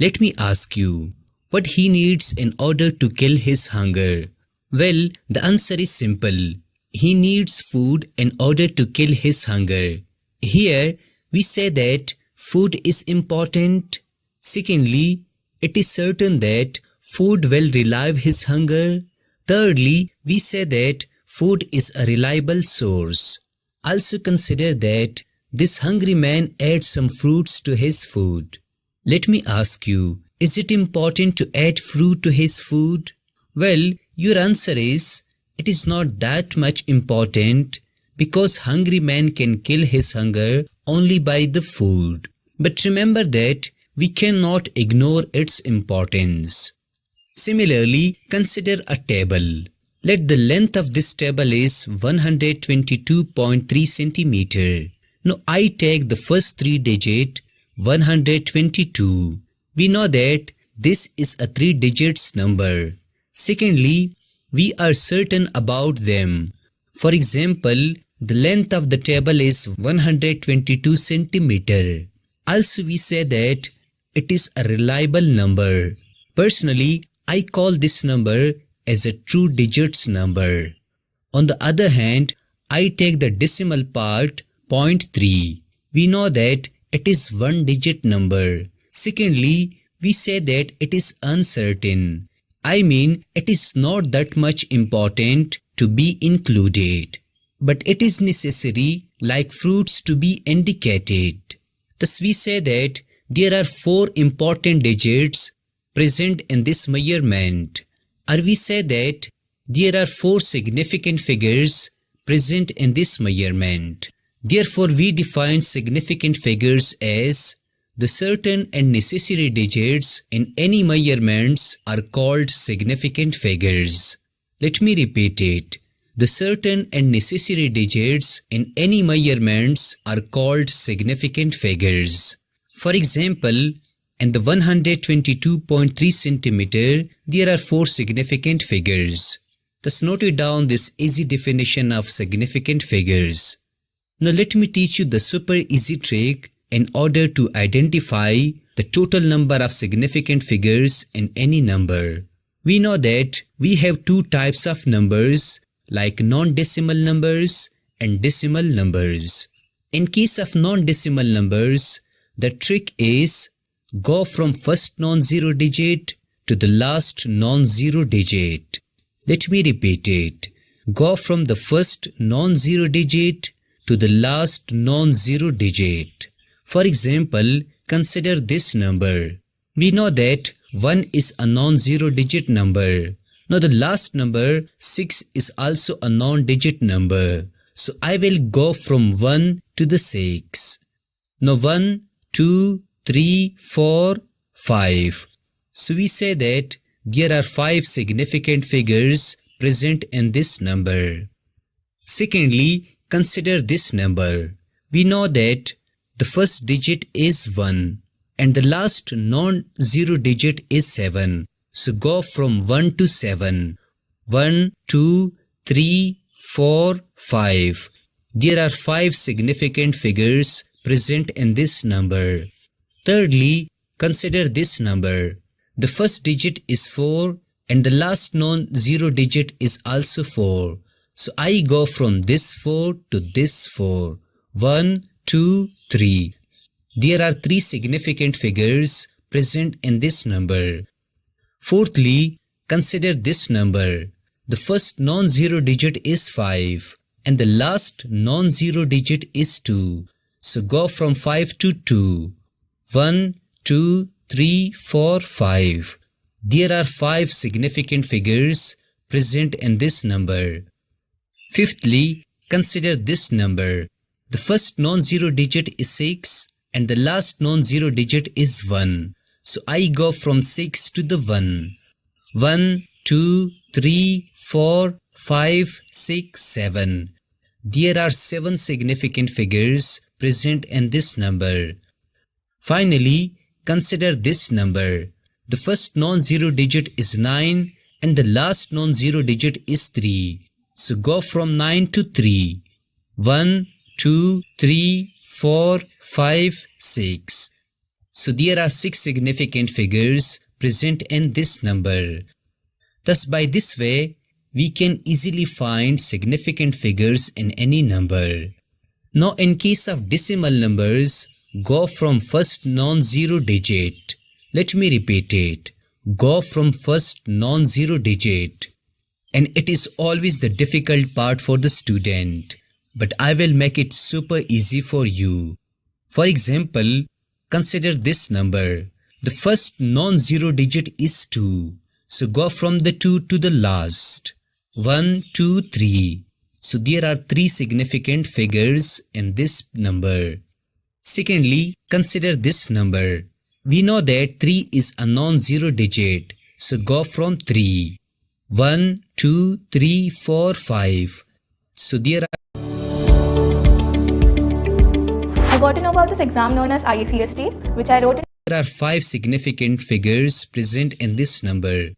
Let me ask you, what he needs in order to kill his hunger? Well, the answer is simple. He needs food in order to kill his hunger. Here, we say that food is important. Secondly, it is certain that food will relieve his hunger. Thirdly, we say that food is a reliable source. Also consider that this hungry man adds some fruits to his food. Let me ask you, is it important to add fruit to his food? Well, your answer is, it is not that much important because hungry man can kill his hunger only by the food. But remember that we cannot ignore its importance. Similarly, consider a table. Let the length of this table is 122.3 centimeter. Now I take the first three digit 122. We know that this is a 3 digits number. Secondly, we are certain about them. For example, the length of the table is 122 centimeter. Also we say that it is a reliable number. Personally, I call this number as a true digits number. On the other hand, I take the decimal part 0.3. We know that it is one digit number. Secondly, we say that it is uncertain. I mean, it is not that much important to be included. But it is necessary, like fruits, to be indicated. Thus we say that there are 4 important digits present in this measurement. Or we say that there are 4 significant figures present in this measurement. Therefore, we define significant figures as the certain and necessary digits in any measurements are called significant figures. Let me repeat it. The certain and necessary digits in any measurements are called significant figures. For example, in the 122.3 centimeter, there are 4 significant figures. Thus note down this easy definition of significant figures. Now let me teach you the super easy trick in order to identify the total number of significant figures in any number. We know that we have 2 types of numbers like non-decimal numbers and decimal numbers. In case of non-decimal numbers, the trick is go from first non-zero digit to the last non-zero digit. Let me repeat it. Go from the first non-zero digit to the last non-zero digit. For example, consider this number. We know that 1 is a non-zero digit number. Now the last number 6 is also a non-digit number. So I will go from 1 to the 6. Now 1, 2, 3, 4, 5. So we say that there are 5 significant figures present in this number. Secondly, consider this number. We know that the first digit is 1 and the last non-zero digit is 7. So go from 1 to 7. 1, 2, 3, 4, 5. There are 5 significant figures present in this number. Thirdly, consider this number. The first digit is 4 and the last non-zero digit is also 4. So I go from this 4 to this 4. 1, 2, 3. There are 3 significant figures present in this number. Fourthly, consider this number. The first non-zero digit is 5 and the last non-zero digit is 2. So go from 5 to 2. 1, 2, 3, 4, 5. There are 5 significant figures present in this number. Fifthly, consider this number. The first non-zero digit is 6 and the last non-zero digit is 1. So I go from 6 to the 1. 1, 2, 3, 4, 5, 6, 7. There are 7 significant figures present in this number. Finally, consider this number. The first non-zero digit is 9 and the last non-zero digit is 3. So go from 9 to 3. 1, 2, 3, 4, 5, 6. So there are 6 significant figures present in this number. Thus by this way, we can easily find significant figures in any number. Now in case of decimal numbers, go from first non-zero digit. Let me repeat it. Go from first non-zero digit. And it is always the difficult part for the student. But I will make it super easy for you. For example, consider this number. The first non-zero digit is 2. So go from the 2 to the last. 1, 2, 3. So there are 3 significant figures in this number. Secondly, consider this number. We know that 3 is a non-zero digit. So go from 3. 1, 2, 3, 4, 5. So there I got to know about this exam known as IECST, which I wrote in. are 5 significant figures present in this number.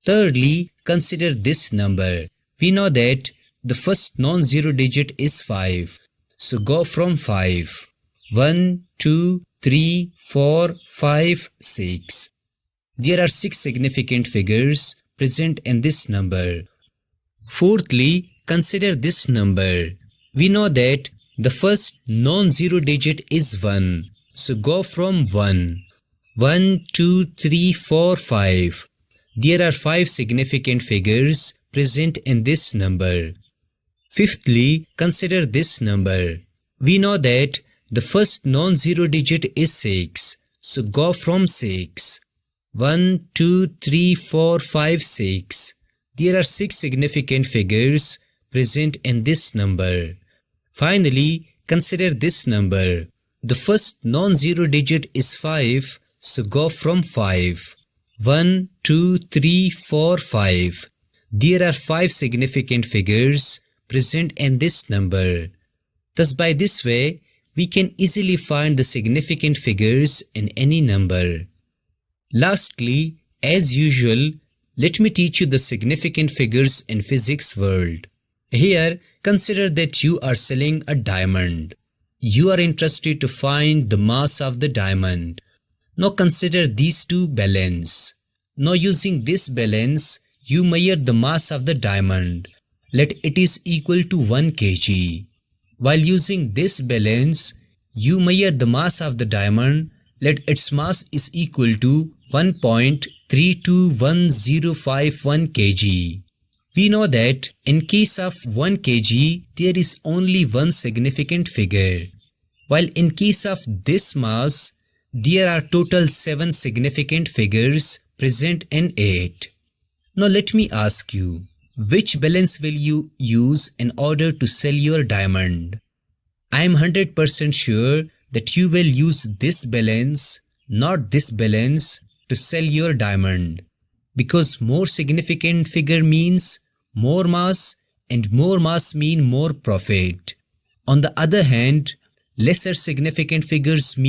Thirdly, consider this number. We know that the first non-zero digit is 5. So go from 5. 1, 2, 3, 4, 5, 6. There are 6 significant figures present in this number. Fourthly, consider this number. We know that the first non-zero digit is 1. So go from 1. 1, 2, 3, 4, 5. There are 5 significant figures present in this number. Fifthly, consider this number. We know that the first non-zero digit is 6. So go from 6. 1, 2, 3, 4, 5, 6. There are 6 significant figures present in this number. Finally, consider this number. The first non-zero digit is 5. So go from 5. 1, 2, 3, 4, 5. There are 5 significant figures present in this number. Thus by this way, we can easily find the significant figures in any number. Lastly, as usual, let me teach you the significant figures in physics world. Here, consider that you are selling a diamond. You are interested to find the mass of the diamond. Now consider these two balance. Now using this balance, you measure the mass of the diamond. Let it is equal to 1 kg. While using this balance, you measure the mass of the diamond. Let its mass is equal to 1.321051 kg. We know that in case of 1 kg, there is only one significant figure. While in case of this mass, there are total 7 significant figures present in it. Now let me ask you, which balance will you use in order to sell your diamond? I am 100% sure that you will use this balance, not this balance, to sell your diamond. Because more significant figure means more mass, and more mass mean more profit. On the other hand, lesser significant figures mean